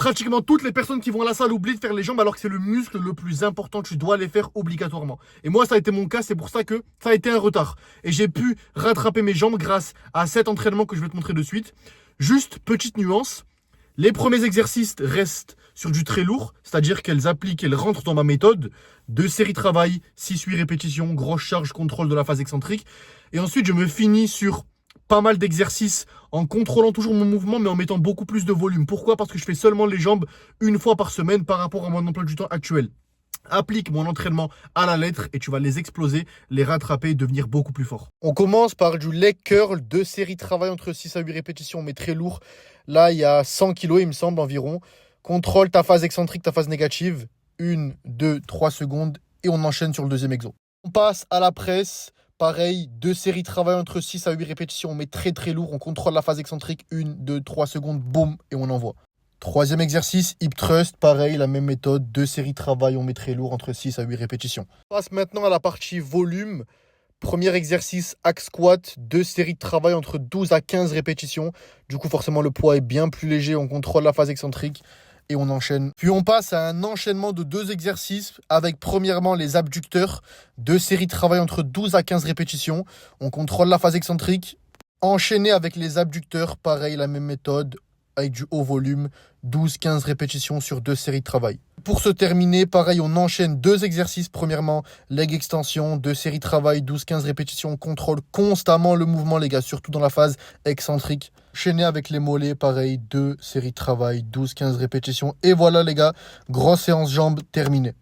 Pratiquement toutes les personnes qui vont à la salle oublient de faire les jambes alors que c'est le muscle le plus important. Tu dois les faire obligatoirement. Et moi, ça a été mon cas. C'est pour ça que ça a été un retard. Et j'ai pu rattraper mes jambes grâce à cet entraînement que je vais te montrer de suite. Juste, petite nuance. Les premiers exercices restent sur du très lourd, c'est-à-dire qu'elles rentrent dans ma méthode. 2 séries travail, 6-8 répétitions, grosse charge, contrôle de la phase excentrique. Et ensuite, je me finis sur pas mal d'exercices en contrôlant toujours mon mouvement, mais en mettant beaucoup plus de volume. Pourquoi? Parce que je fais seulement les jambes une fois par semaine par rapport à mon emploi du temps actuel. Applique mon entraînement à la lettre et tu vas les exploser, les rattraper et devenir beaucoup plus fort. On commence par du leg curl, 2 séries travail entre 6 à 8 répétitions, mais très lourd. Là, il y a 100 kilos, il me semble, environ. Contrôle ta phase excentrique, ta phase négative. 1, 2, 3 secondes et on enchaîne sur le deuxième exo. On passe à la presse. Pareil, 2 séries travail entre 6 à 8 répétitions, mais très très lourd. On contrôle la phase excentrique, 1, 2, 3 secondes, boum, et on envoie. Troisième exercice, hip thrust, pareil, la même méthode, 2 séries travail, on met très lourd entre 6 à 8 répétitions. On passe maintenant à la partie volume. Premier exercice, hack squat, 2 séries de travail entre 12 à 15 répétitions. Du coup, forcément, le poids est bien plus léger, on contrôle la phase excentrique et on enchaîne. Puis on passe à un enchaînement de 2 exercices avec premièrement les abducteurs, 2 séries de travail entre 12 à 15 répétitions. On contrôle la phase excentrique. Enchaîné avec les abducteurs, pareil, la même méthode, avec du haut volume, 12-15 répétitions sur 2 séries de travail. Pour se terminer, pareil, on enchaîne 2 exercices. Premièrement, leg extension, 2 séries de travail, 12-15 répétitions. On contrôle constamment le mouvement, les gars, surtout dans la phase excentrique. Enchaîné avec les mollets, pareil, 2 séries de travail, 12-15 répétitions. Et voilà, les gars, grosse séance jambes terminée.